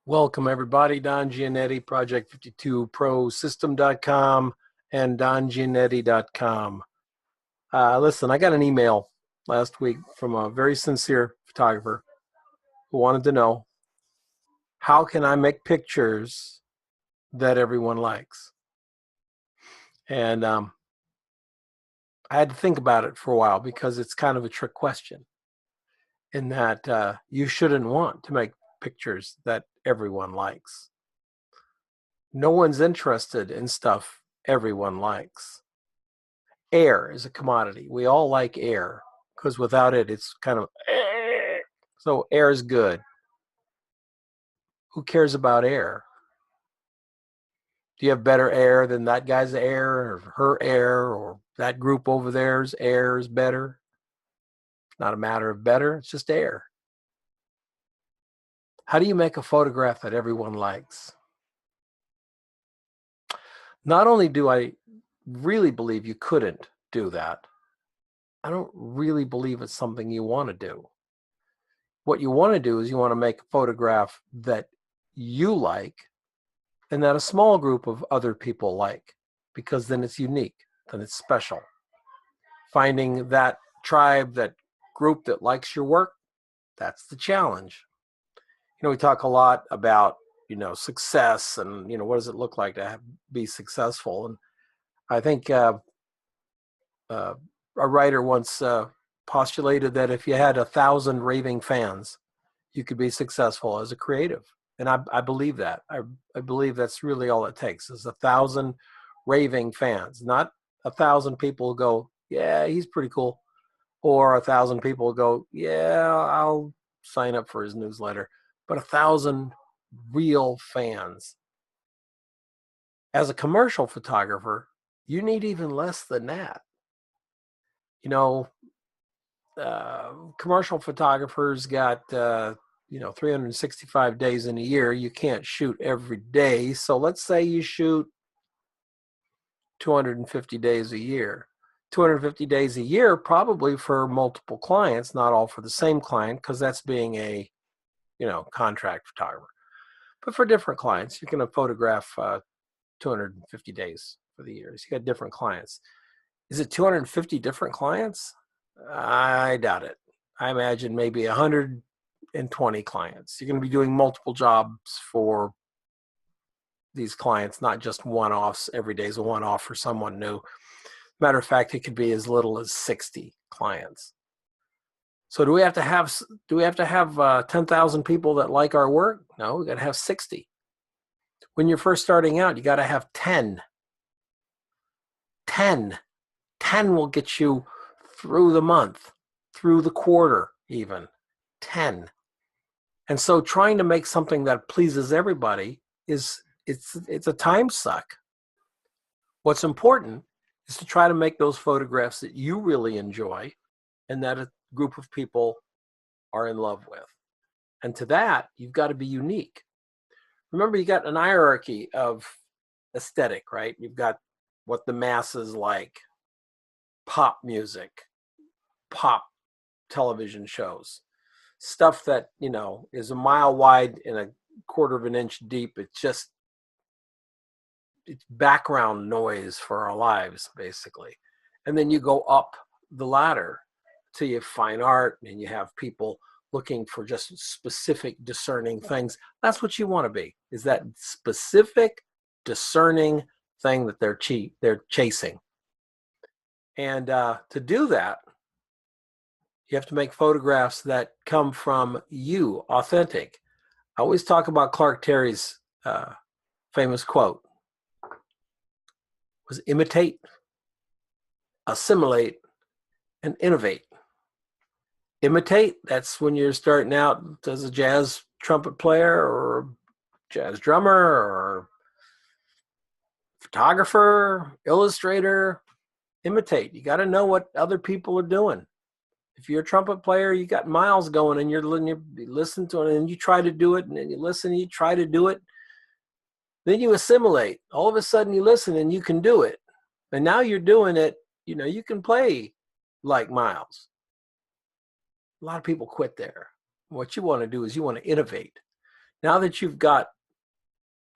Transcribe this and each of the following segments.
Welcome everybody. Don Giannetti, Project52ProSystem.com and DonGiannetti.com. Listen, I got an email last week from a very sincere photographer who wanted to know, how can I make pictures that everyone likes? And I had to think about it for a while because it's kind of a trick question in that you shouldn't want to make pictures that everyone likes. No one's interested in stuff everyone likes. Air is a commodity. We all like air because without it, it's kind of so air is good. Who cares about air? Do you have better air than that guy's air or her air or that group over there's air is better? It's not a matter of better, it's just air. How do you make a photograph that everyone likes? Not only do I really believe you couldn't do that, I don't really believe it's something you want to do. What you want to do is you want to make a photograph that you like and that a small group of other people like, because then it's unique, then it's special. Finding that tribe, that group that likes your work, that's the challenge. You know, we talk a lot about, success and, what does it look like to be successful? And I think a writer once postulated that if you had 1,000 raving fans, you could be successful as a creative. And I believe that. I believe that's really all it takes is 1,000 raving fans, not 1,000 people who go, yeah, he's pretty cool. Or 1,000 people who go, yeah, I'll sign up for his newsletter. But 1,000 real fans. As a commercial photographer, you need even less than that. Commercial photographers got 365 days in a year. You can't shoot every day. So let's say you shoot 250 days a year. 250 days a year, probably for multiple clients, not all for the same client, because that's being a, contract photographer. But for different clients, you're going to photograph 250 days for the year. So you got different clients. Is it 250 different clients? I doubt it. I imagine maybe 120 clients. You're going to be doing multiple jobs for these clients, not just one-offs. Every day is a one-off for someone new. Matter of fact, it could be as little as 60 clients. So do we have to have 10,000 people that like our work? No, we got to have 60. When you're first starting out, you got to have 10. 10 will get you through the month, through the quarter even. 10. And so trying to make something that pleases everybody it's a time suck. What's important is to try to make those photographs that you really enjoy and that a group of people are in love with. And to that, you've got to be unique. Remember, you got an hierarchy of aesthetic, right? You've got what the masses like, pop music, pop television shows, stuff that, is a mile wide and a quarter of an inch deep. It's background noise for our lives, basically. And then you go up the ladder till you have fine art and you have people looking for just specific discerning things. That's what you want to be, is that specific discerning thing that they're chasing. And to do that, you have to make photographs that come from you, authentic. I always talk about Clark Terry's famous quote, was imitate, assimilate, and innovate. Imitate, that's when you're starting out as a jazz trumpet player or jazz drummer or photographer, illustrator. Imitate. You got to know what other people are doing. If you're a trumpet player, you got miles going and you listen to it and you try to do it and then you listen and you try to do it. Then you assimilate. All of a sudden you listen and you can do it. And now you're doing it, you can play like Miles. A lot of people quit there. What you want to do is you want to innovate. Now that you've got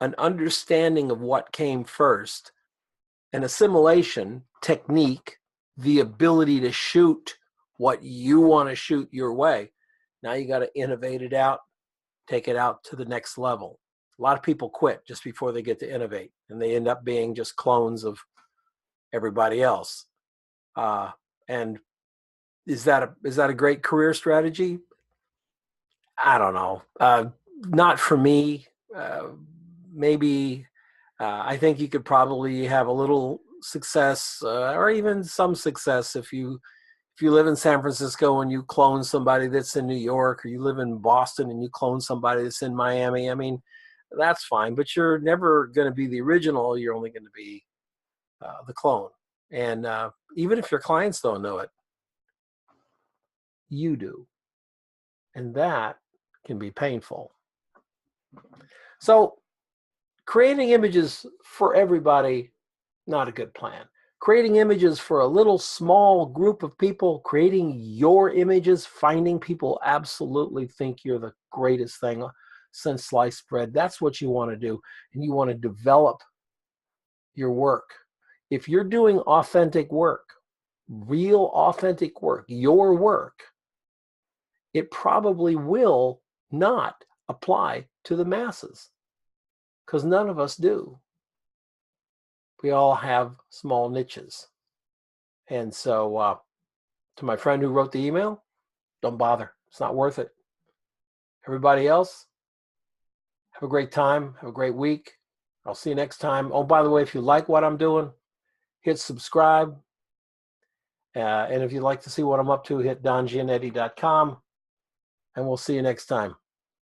an understanding of what came first, an assimilation technique, the ability to shoot what you want to shoot your way, now you got to innovate it out, take it out to the next level. A lot of people quit just before they get to innovate, and they end up being just clones of everybody else. And is that a great career strategy? I don't know. Not for me. Maybe I think you could probably have a little success, or even some success, if you live in San Francisco and you clone somebody that's in New York, or you live in Boston and you clone somebody that's in Miami. I mean, that's fine, but you're never going to be the original. You're only going to be the clone. And even if your clients don't know it, you do. And that can be painful. So creating images for everybody, not a good plan. Creating images for a little small group of people, creating your images, finding people absolutely think you're the greatest thing since sliced bread. That's what you want to do. And you want to develop your work. If you're doing authentic work, real authentic work, your work, it probably will not apply to the masses, because none of us do. We all have small niches. And so to my friend who wrote the email, don't bother. It's not worth it. Everybody else, have a great time. Have a great week. I'll see you next time. Oh, by the way, if you like what I'm doing, hit subscribe. And if you'd like to see what I'm up to, hit dongiannetti.com. And we'll see you next time.